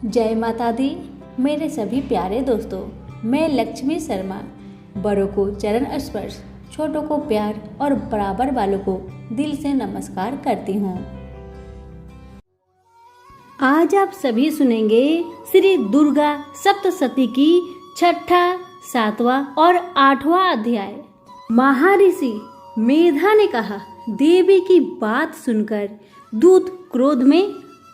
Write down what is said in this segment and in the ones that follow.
जय माता दी। मेरे सभी प्यारे दोस्तों, मैं लक्ष्मी शर्मा बड़ों को चरण स्पर्श, छोटों को प्यार और बराबर वालों को दिल से नमस्कार करती हूँ। आज आप सभी सुनेंगे श्री दुर्गा सप्तशती की छठा, सातवां और आठवां अध्याय। महर्षि मेधा ने कहा, देवी की बात सुनकर दूत क्रोध में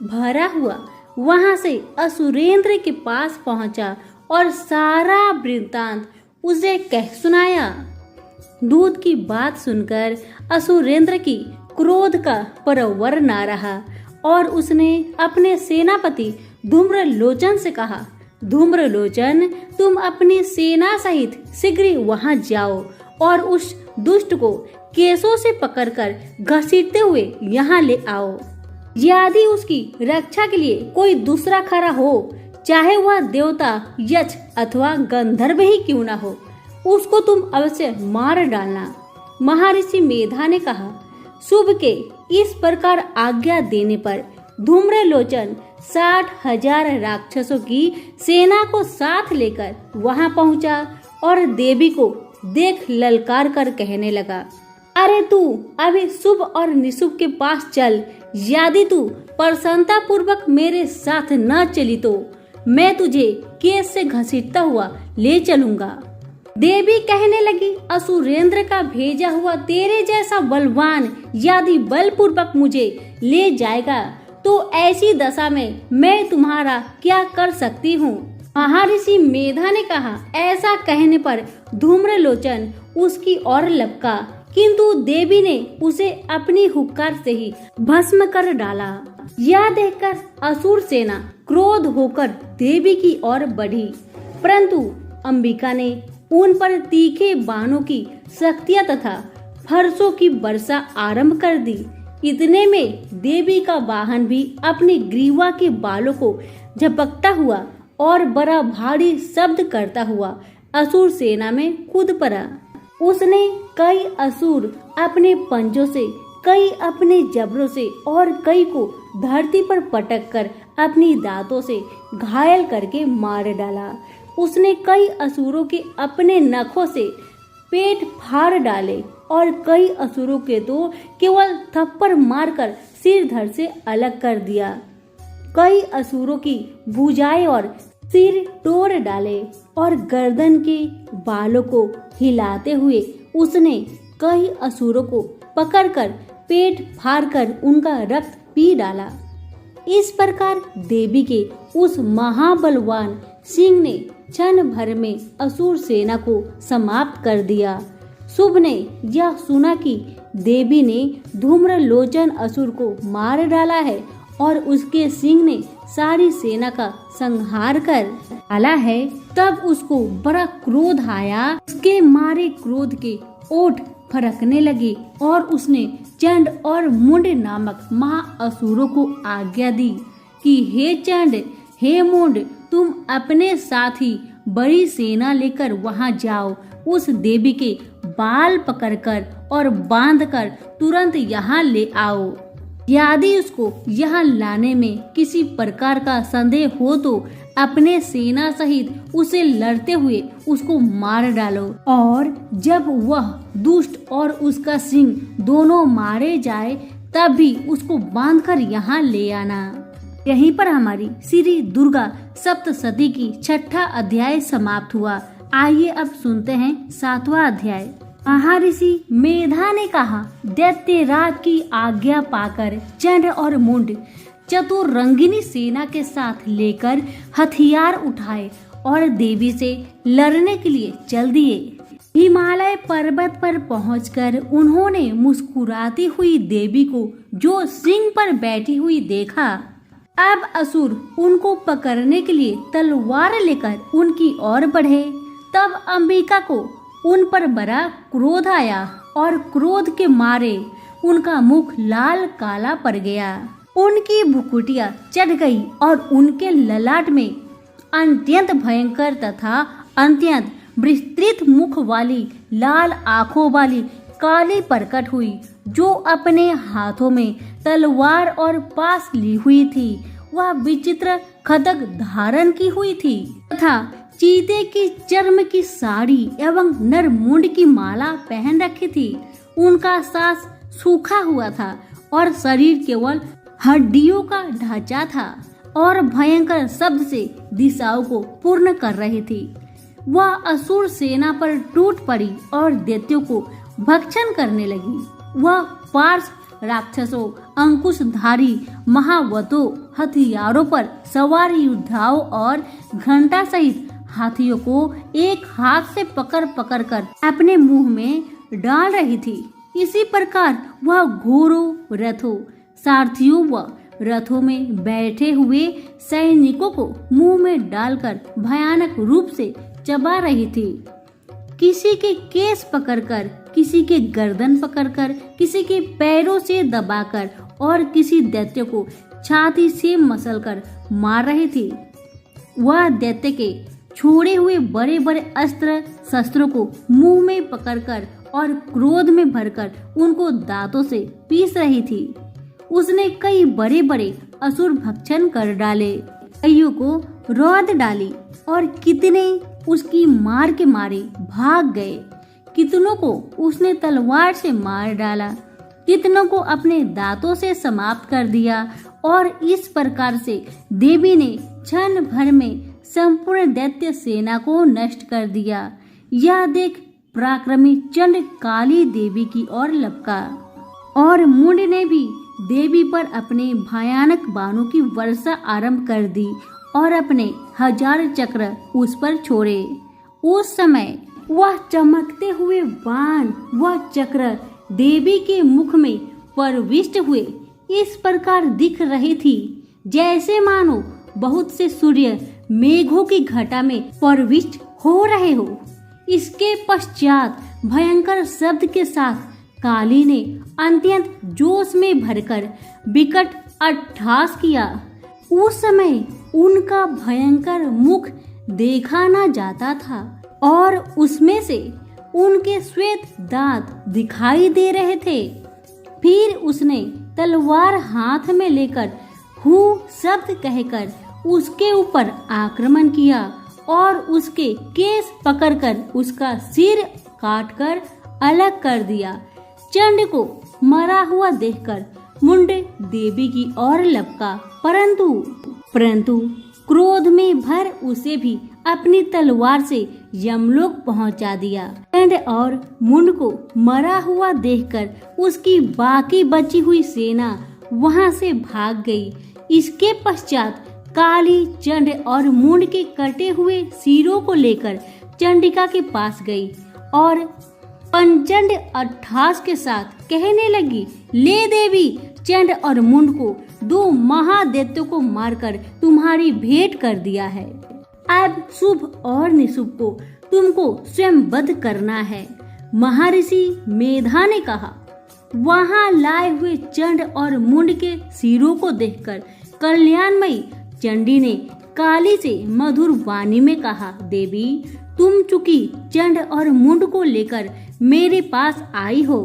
भरा हुआ वहां से असुरेंद्र के पास पहुंचा और सारा वृत्तांत उसे कह सुनाया। दूत की बात सुनकर असुरेंद्र की क्रोध का परवर ना रहा और उसने अपने सेनापति धूम्रलोचन से कहा, धूम्रलोचन, तुम अपनी सेना सहित शीघ्र वहां जाओ और उस दुष्ट को केसों से पकड़कर घसीटते हुए यहाँ ले आओ। यदि उसकी रक्षा के लिए कोई दूसरा खड़ा हो, चाहे वह देवता, यक्ष अथवा गंधर्व ही क्यों ना हो, उसको तुम अवश्य मार डालना। महर्षि मेधा ने कहा। शुभ के इस प्रकार आज्ञा देने पर धूम्रलोचन 60,000 राक्षसों की सेना को साथ लेकर वहां पहुंचा और देवी को देख ललकार कर कहने लगा, अरे तू अभी शुभ और निशुभ के पास चल। यदि तू प्रसन्नता पूर्वक मेरे साथ न चली तो मैं तुझे केस से घसीटता हुआ ले चलूंगा। देवी कहने लगी, असुरेंद्र का भेजा हुआ तेरे जैसा बलवान यदि बलपूर्वक मुझे ले जाएगा तो ऐसी दशा में मैं तुम्हारा क्या कर सकती हूँ। महर्षि मेधा ने कहा। ऐसा कहने पर धूम्रलोचन उसकी ओर लपका, किंतु देवी ने उसे अपनी हुक्कार से ही भस्म कर डाला। यह देखकर असुर सेना क्रोध होकर देवी की ओर बढ़ी, परंतु अंबिका ने उन पर तीखे बाणों की शक्तियां तथा फरसों की वर्षा आरंभ कर दी। इतने में देवी का वाहन भी अपनी ग्रीवा के बालों को झपकता हुआ और बड़ा भारी शब्द करता हुआ असुर सेना में कूद पड़ा। उसने कई असुर अपने पंजों से, कई अपने जबरों से और कई को धरती पर पटक कर अपनी दांतों से घायल करके मार डाला। उसने कई असुरों के अपने नखों से पेट फाड़ डाले और कई असुरों के तो केवल थप्पड़ मारकर सिर धड़ से अलग कर दिया। कई असुरों की भुजाएं और सिर तोड़ डाले और गर्दन के बालों को हिलाते हुए उसने कई असुरों को पकड़कर पेट फाड़कर उनका रक्त पी डाला। इस प्रकार देवी के उस महाबलवान सिंह ने क्षण भर में असुर सेना को समाप्त कर दिया। शुभ ने यह सुना कि देवी ने धूम्रलोचन असुर को मार डाला है और उसके सिंह ने सारी सेना का संहार कर डाला है, तब उसको बड़ा क्रोध आया। उसके मारे क्रोध के ओठ फरकने लगे और उसने चंड और मुंड नामक महाअसुरों को आज्ञा दी कि हे चंड, हे मुंड, तुम अपने साथ ही बड़ी सेना लेकर वहां जाओ। उस देवी के बाल पकड़कर और बांधकर तुरंत यहाँ ले आओ। यदि उसको यहाँ लाने में किसी प्रकार का संदेह हो तो अपने सेना सहित उसे लड़ते हुए उसको मार डालो और जब वह दुष्ट और उसका सिंह दोनों मारे जाए तब भी उसको बांधकर यहाँ ले आना। यहीं पर हमारी श्री दुर्गा सप्तशती की छठा अध्याय समाप्त हुआ। आइए अब सुनते हैं सातवां अध्याय। महर्षि मेधा ने कहा, दैत्यराज की आज्ञा पाकर चंड और मुंड चतुरंगिनी सेना के साथ लेकर हथियार उठाए और देवी से लड़ने के लिए चल दिए। हिमालय पर्वत पर पहुंचकर उन्होंने मुस्कुराती हुई देवी को जो सिंह पर बैठी हुई देखा। अब असुर उनको पकड़ने के लिए तलवार लेकर उनकी ओर बढ़े। तब अंबिका को उन पर बड़ा क्रोध आया और क्रोध के मारे उनका मुख लाल काला पड़ गया। उनकी भुकुटियां चढ़ गई और उनके ललाट में अत्यंत भयंकर तथा अत्यंत विस्तृत मुख वाली लाल आंखों वाली काली प्रकट हुई, जो अपने हाथों में तलवार और पास ली हुई थी। वह विचित्र खदक धारण की हुई थी तथा चीते की चर्म की साड़ी एवं नरमुंड की माला पहन रखी थी। उनका सांस सूखा हुआ था और शरीर केवल हड्डियों का ढांचा था और भयंकर शब्द से दिशाओं को पूर्ण कर रही थी। वह असुर सेना पर टूट पड़ी और दैत्यों को भक्षण करने लगी। वह पार्स राक्षसों, अंकुशधारी महावतों, हथियारों पर सवार योद्धाओं और घंटा सहित हाथियों को एक हाथ से पकड़ पकड़ कर अपने मुंह में डाल रही थी। इसी प्रकार वह घोड़ों, रथों, सारथियों व रथों में बैठे हुए सैनिकों को मुंह में डालकर भयानक रूप से चबा रही थी। किसी के केस पकड़कर, किसी के गर्दन पकड़कर, किसी के पैरों से दबाकर और किसी दैत्य को छाती से मसलकर मार रही थी। वह दैत्य के छोड़े हुए बड़े बड़े अस्त्र शस्त्रों को मुंह में पकड़कर और क्रोध में भरकर उनको दांतों से पीस रही थी। उसने कई बड़े बड़े असुर भक्षण कर डाले, कईयों को रौंद डाली और कितने उसकी मार के मारे भाग गए। कितनों को उसने तलवार से मार डाला, कितनों को अपने दांतों से समाप्त कर दिया और इस प्रकार से देवी ने क्षण भर में संपूर्ण दैत्य सेना को नष्ट कर दिया। यह देख पराक्रमी चंड काली देवी की ओर लपका और मुंड ने भी देवी पर अपने भयानक बाणों की वर्षा आरंभ कर दी और अपने 1000 चक्र उस पर छोड़े। उस समय वह चमकते हुए बाण व चक्र देवी के मुख में प्रविष्ट हुए इस प्रकार दिख रही थी जैसे मानो बहुत से सूर्य मेघों की घटा में प्रविष्ट हो रहे हो। इसके पश्चात भयंकर शब्द के साथ काली ने अत्यंत जोश में भरकर विकट अट्टहास किया। उस समय उनका भयंकर मुख देखा न जाता था और उसमें से उनके श्वेत दांत दिखाई दे रहे थे। फिर उसने तलवार हाथ में लेकर हू शब्द कहकर उसके ऊपर आक्रमण किया और उसके केस पकड़कर उसका सिर काटकर अलग कर दिया। चंड को मरा हुआ देखकर मुंड देवी की ओर लपका, परंतु क्रोध में भर उसे भी अपनी तलवार से यमलोक पहुंचा दिया। चंड और मुंड को मरा हुआ देखकर उसकी बाकी बची हुई सेना वहां से भाग गई। इसके पश्चात काली चंड और मुंड के कटे हुए सिरों को लेकर चंडिका के पास गई और पंचंड अट्टहास के साथ कहने लगी, ले देवी, चंड और मुंड को 2 महादैत्यों को मारकर तुम्हारी भेंट कर दिया है। अब शुभ और निशुभ को तुमको स्वयं वध करना है। महर्षि मेधा ने कहा। वहां लाए हुए चंड और मुंड के सिरों को देखकर कल्याणमयी चंडी ने काली से मधुर वाणी में कहा, देवी, तुम चूंकि चंड और मुंड को लेकर मेरे पास आई हो,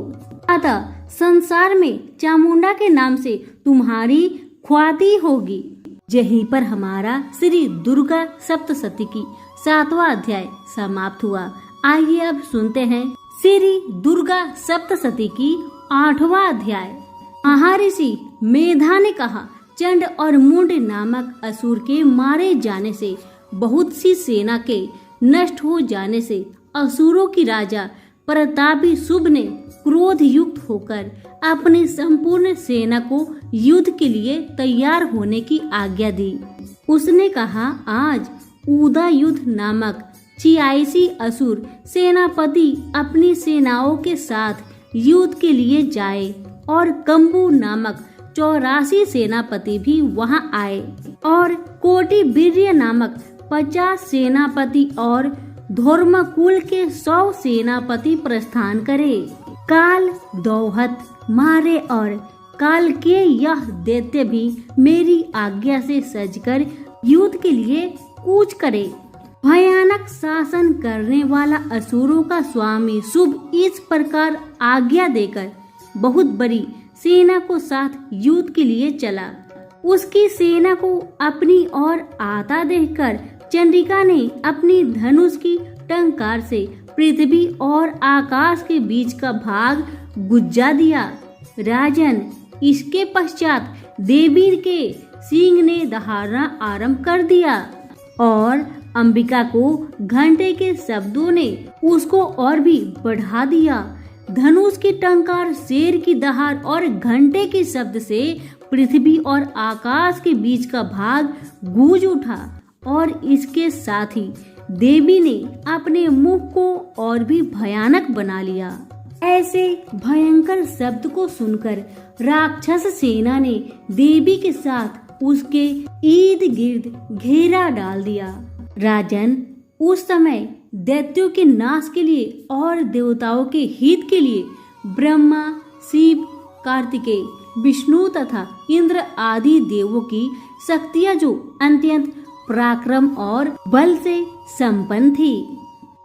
अतः संसार में चामुंडा के नाम से तुम्हारी ख्याति होगी। यहीं पर हमारा श्री दुर्गा सप्तशती की 7वां अध्याय समाप्त हुआ। आइए अब सुनते हैं श्री दुर्गा सप्तशती की 8वां अध्याय। महर्षि मेधा ने कहा, चंड और मुंड नामक असुर के मारे जाने से, बहुत सी सेना के नष्ट हो जाने से असुरों की राजा प्रतापी शुभ ने क्रोध युक्त होकर अपनी संपूर्ण सेना को युद्ध के लिए तैयार होने की आज्ञा दी। उसने कहा, आज उदयुद्ध नामक 86 असुर सेनापति अपनी सेनाओं के साथ युद्ध के लिए जाए और कंबू नामक 84 सेनापति भी वहां आए और कोटि वीर्य नामक 50 सेनापति और धर्मकुल के 100 सेनापति प्रस्थान करे। काल दौहत मारे और काल के यह दैत्य भी मेरी आज्ञा से सजकर युद्ध के लिए कूच करे। भयानक शासन करने वाला असुरों का स्वामी शुभ इस प्रकार आज्ञा देकर बहुत बड़ी सेना को साथ युद्ध के लिए चला। उसकी सेना को अपनी ओर आता देखकर चंडिका ने अपनी धनुष की टंकार से पृथ्वी और आकाश के बीच का भाग गुज्जा दिया। राजन, इसके पश्चात देवी के सिंह ने दहाड़ना आरंभ कर दिया और अंबिका को घंटे के शब्दों ने उसको और भी बढ़ा दिया। धनुष की टंकार, शेर की दहाड़ और घंटे के शब्द से पृथ्वी और आकाश के बीच का भाग गूंज उठा और इसके साथ ही देवी ने अपने मुख को और भी भयानक बना लिया। ऐसे भयंकर शब्द को सुनकर राक्षस सेना ने देवी के साथ उसके इर्द गिर्द घेरा डाल दिया। राजन, उस समय दैत्यों के नाश के लिए और देवताओं के हित के लिए ब्रह्मा, शिव, कार्तिकेय, विष्णु तथा इंद्र आदि देवों की शक्तियां जो अत्यंत पराक्रम और बल से संपन्न थी,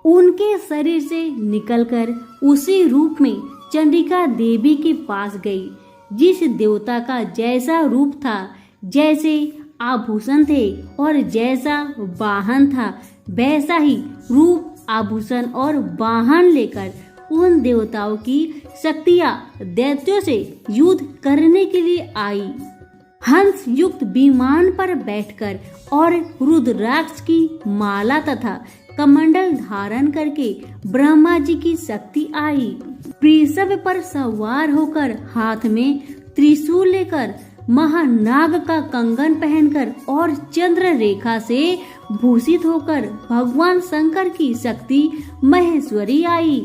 उनके शरीर से निकलकर उसी रूप में चंडिका देवी के पास गई। जिस देवता का जैसा रूप था, जैसे आभूषण थे और जैसा वाहन था, वैसा ही रूप, आभूषण और वाहन लेकर उन देवताओं की शक्तियां दैत्यों से युद्ध करने के लिए आई। हंस युक्त विमान पर बैठकर और रुद्राक्ष की माला तथा कमंडल धारण करके ब्रह्मा जी की शक्ति आई। वृषभ पर सवार होकर हाथ में त्रिशूल लेकर महानाग का कंगन पहनकर और चंद्र रेखा से भूषित होकर भगवान शंकर की शक्ति महेश्वरी आई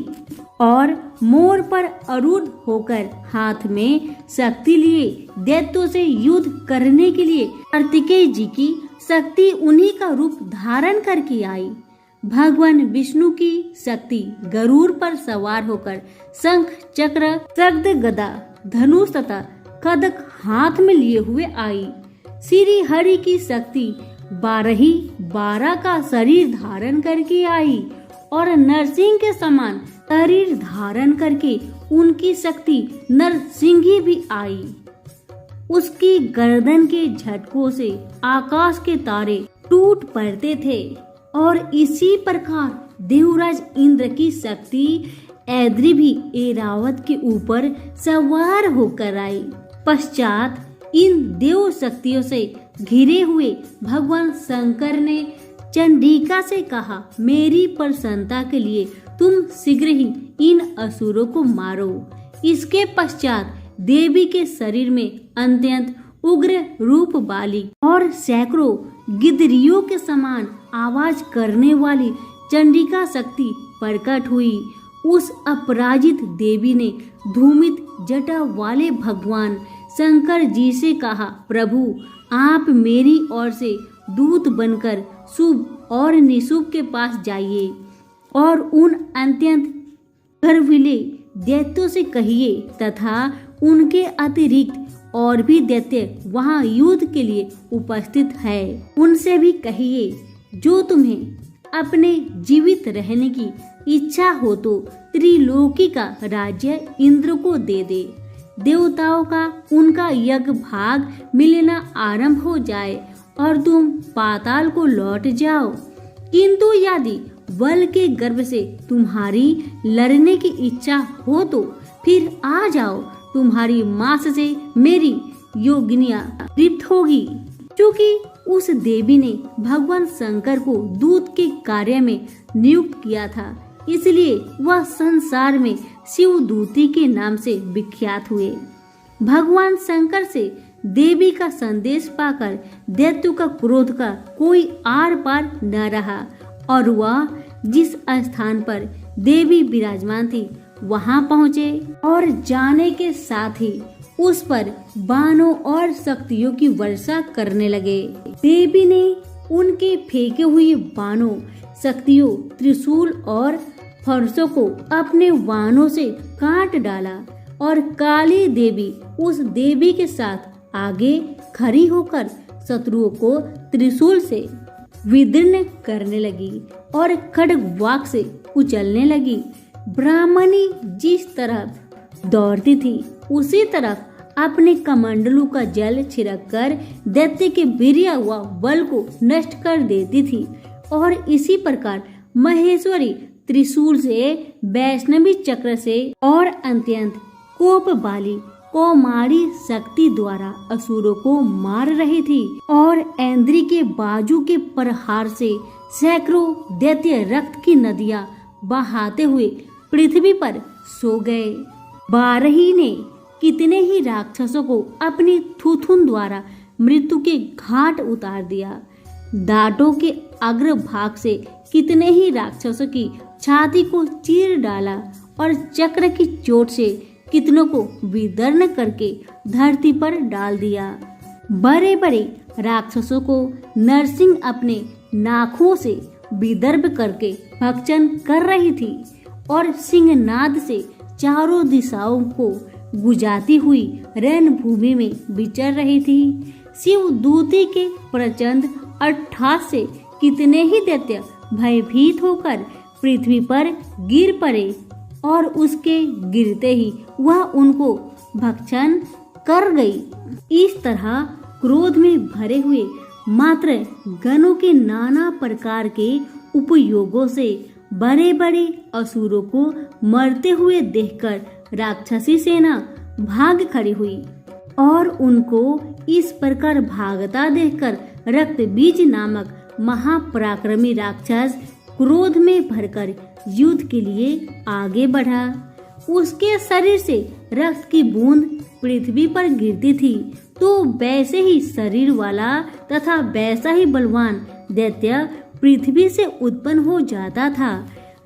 और मोर पर आरूढ़ होकर हाथ में शक्ति लिए दैत्यों से युद्ध करने के लिए कार्तिकेय जी की शक्ति उन्हीं का रूप धारण करके आई। भगवान विष्णु की शक्ति गरुड़ पर सवार होकर शंख, चक्र, शब्द, गदा, धनुष तथा खड्ग हाथ में लिए हुए आई। श्री हरि की शक्ति 12 का शरीर धारण करके आई और नरसिंह के समान शरीर धारण करके उनकी शक्ति नरसिंही भी आई। उसकी गर्दन के झटकों से आकाश के तारे टूट पड़ते थे और इसी प्रकार देवराज इंद्र की शक्ति ऐद्री भी ऐरावत के ऊपर सवार होकर आई। पश्चात इन देव शक्तियों से घिरे हुए भगवान शंकर ने चंडिका से कहा, मेरी प्रसन्नता के लिए तुम शीघ्र ही इन असुरों को मारो। इसके पश्चात देवी के शरीर में अत्यंत उग्र रूप वाली और सैकड़ों गिदरियों के समान आवाज करने वाली चंडिका शक्ति प्रकट हुई। उस अपराजित देवी ने धूमित जटा वाले भगवान शंकर जी से कहा, प्रभु आप मेरी ओर से दूत बनकर शुभ और निशुभ के पास जाइए और उन अत्यंत गर्विले दैत्यों से कहिए तथा उनके अतिरिक्त और भी दैत्य वहां युद्ध के लिए उपस्थित है, उनसे भी कहिए जो तुम्हें अपने जीवित रहने की इच्छा हो तो त्रिलोकी का राज्य इंद्र को दे दे। देवताओं का उनका यज्ञ भाग मिलना आरंभ हो जाए और तुम पाताल को लौट जाओ। किंतु यदि बल के गर्भ से तुम्हारी लड़ने की इच्छा हो तो फिर आ जाओ, तुम्हारी मांस से मेरी योगिनियां तृप्त होगी। क्योंकि उस देवी ने भगवान शंकर को दूत के कार्य में नियुक्त किया था, इसलिए वह संसार में शिवदूती के नाम से विख्यात हुए। भगवान शंकर से देवी का संदेश पाकर दैत्यों का क्रोध का कोई आर पार न रहा और वह जिस स्थान पर देवी विराजमान थी वहां पहुँचे और जाने के साथ ही उस पर बाणों और शक्तियों की वर्षा करने लगे। देवी ने उनके फेंके हुए बाणों, शक्तियों, त्रिशूल और फरसों को अपने वाहनों से काट डाला और काली देवी उस देवी के साथ आगे खड़ी होकर शत्रुओं को त्रिशूल से विदीर्ण करने लगी और खड्गवाक से कुचलने लगी। ब्राह्मणी जिस तरफ दौड़ती थी उसी तरफ अपने कमंडलू का जल छिड़ककर दैत्य के वीर्य व बल को नष्ट कर देती थी। और इसी प्रकार महेश्वरी त्रिशूल से, वैष्णवी चक्र से और अत्यंत कोप वाली कौमारी शक्ति द्वारा असुरों को मार रही थी। और ऐन्द्री के बाजू के प्रहार से सैकड़ों दैत्य रक्त की नदियां बहाते हुए पृथ्वी पर सो गए। बारही ने कितने ही राक्षसों को अपनी थुथुन द्वारा मृत्यु के घाट उतार दिया। दांतों के अग्रभाग से कितने ही राक्षसों की छाती को चीर डाला और चक्र की चोट से कितनों को विदर्न करके धरती पर डाल दिया। बड़े बड़े राक्षसों को नरसिंह अपने नाखों से विदर्भ करके भक्षण कर रही थी और सिंहनाद से चारों दिशाओं को गुजाती हुई रणभूमि में विचर रही थी। शिव दूती के प्रचंड अट्टहास से कितने ही दैत्य भयभीत होकर पृथ्वी पर गिर पड़े और उसके गिरते ही वह उनको भक्षण कर गई। इस तरह क्रोध में भरे हुए मात्र गणों के नाना प्रकार के उपयोगों से बड़े बड़े असुरों को मरते हुए देखकर राक्षसी सेना भाग खड़ी हुई। और उनको इस प्रकार भागता देखकर रक्तबीज नामक महापराक्रमी राक्षस क्रोध में भरकर युद्ध के लिए आगे बढ़ा। उसके शरीर से रक्त की बूंद पृथ्वी पर गिरती थी तो वैसे ही शरीर वाला तथा वैसा ही बलवान दैत्य पृथ्वी से उत्पन्न हो जाता था।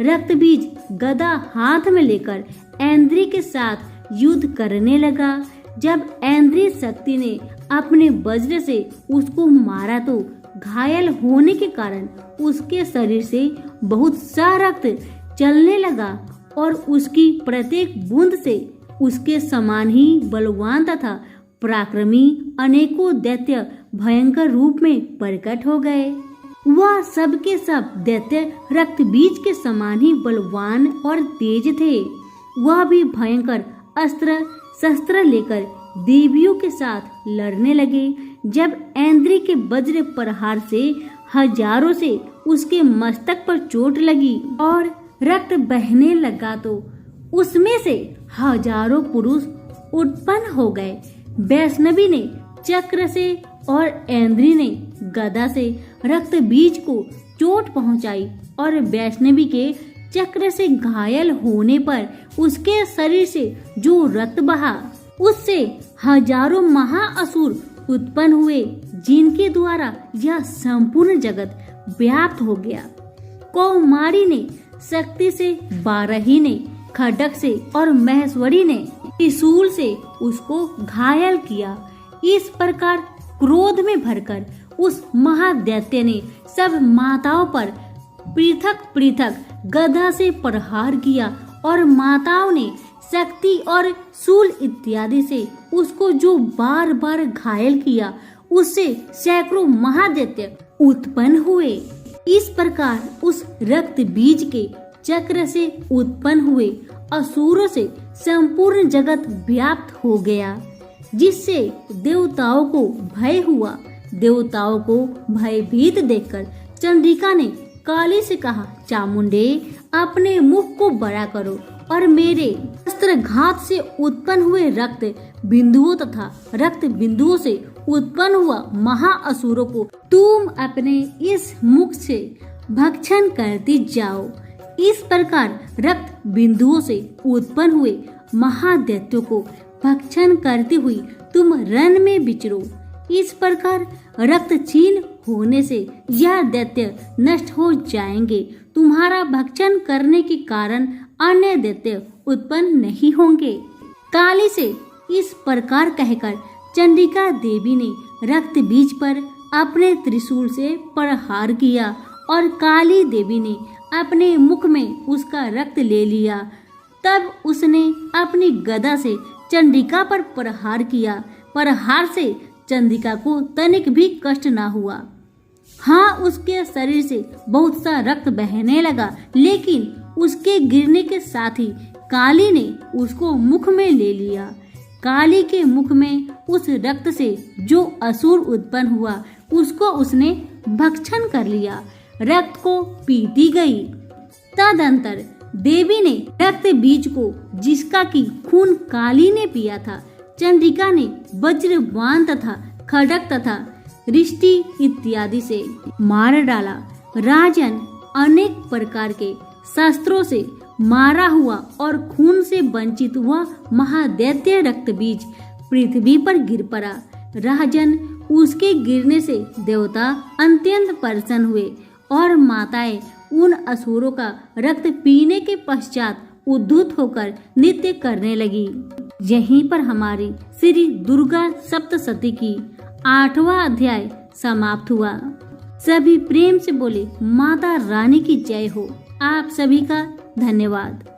रक्तबीज गदा हाथ में लेकर ऐन्द्री के साथ युद्ध करने लगा। जब ऐन्द्री शक्ति ने अपने वज्र से उसको मारा तो घायल होने के कारण उसके शरीर से बहुत सा रक्त चलने लगा और उसकी प्रत्येक बूंद से उसके समान ही बलवान तथा पराक्रमी अनेकों दैत्य भयंकर रूप में प्रकट हो गए। वह सब के सब दैत्य रक्तबीज के समान ही बलवान और तेज थे। वह भी भयंकर अस्त्र शस्त्र लेकर देवियों के साथ लड़ने लगे। जब ऐन्द्री के वज्र प्रहार से हजारों से उसके मस्तक पर चोट लगी और रक्त बहने लगा तो उसमें से हजारों पुरुष उत्पन्न हो गए। वैष्णवी ने चक्र से और ऐन्द्री ने गदा से रक्त बीज को चोट पहुंचाई और वैष्णवी के चक्र से घायल होने पर उसके शरीर से जो रक्त बहा उससे हजारों महाअसुर उत्पन्न हुए जिनके द्वारा यह संपूर्ण जगत व्याप्त हो गया। कौमारी ने शक्ति से, बारही ने खड्ग से और महेश्वरी ने त्रिशूल से उसको घायल किया। इस प्रकार क्रोध में भरकर उस महादैत्य ने सब माताओं पर पृथक पृथक गदा से प्रहार किया और माताओं ने शक्ति और शूल इत्यादि से उसको जो बार बार घायल किया उससे सैकड़ों महादैत्य उत्पन्न हुए। इस प्रकार उस रक्त बीज के चक्र से उत्पन्न हुए असुरों से संपूर्ण जगत व्याप्त हो गया, जिससे देवताओं को भय हुआ। देवताओं को भयभीत देखकर चंद्रिका ने काली से कहा, चामुंडे अपने मुख को बड़ा करो और मेरे अस्त्र घात से उत्पन्न हुए रक्त बिंदुओं तथा रक्त बिंदुओं से उत्पन्न हुआ महाअसुरों को तुम अपने इस मुख से भक्षण करती जाओ। इस प्रकार रक्त बिंदुओं से उत्पन्न हुए महादैत्यों को भक्षण करती हुई तुम रण में विचरो। इस प्रकार रक्त छीन होने से यह दैत्य नष्ट हो जाएंगे। तुम्हारा भक्षण करने के कारण अन्य दैत्य उत्पन्न नहीं होंगे। काली से इस प्रकार कहकर चंडिका देवी ने रक्त बीज पर अपने त्रिशूल से प्रहार किया और काली देवी ने अपने मुख में उसका रक्त ले लिया। तब उसने अपनी गदा से चंडिका पर प्रहार किया। प्रहार से चंडिका को तनिक भी कष्ट ना हुआ। हाँ, उसके शरीर से बहुत सा रक्त बहने लगा, लेकिन उसके गिरने के साथ ही काली ने उसको मुख में ले लिया। काली के मुख में उस रक्त से जो असुर उत्पन्न हुआ उसको उसने भक्षण कर लिया, रक्त को पीती गई। तदंतर देवी ने रक्त बीज को, जिसका की खून काली ने पिया था, चंद्रिका ने वज्रबाण तथा खड्ग तथा रिष्टि इत्यादि से मार डाला। राजन, अनेक प्रकार के शस्त्रों से मारा हुआ और खून से वंचित हुआ महादैत्य रक्त बीज पृथ्वी पर गिर पड़ा। राजन, उसके गिरने से देवता अत्यंत प्रसन्न हुए और माताएं उन असुरों का रक्त पीने के पश्चात उद्धत होकर नृत्य करने लगी। यहीं पर हमारी श्री दुर्गा सप्तशती की 8वां अध्याय समाप्त हुआ। सभी प्रेम से बोले माता रानी की जय हो। आप सभी का धन्यवाद।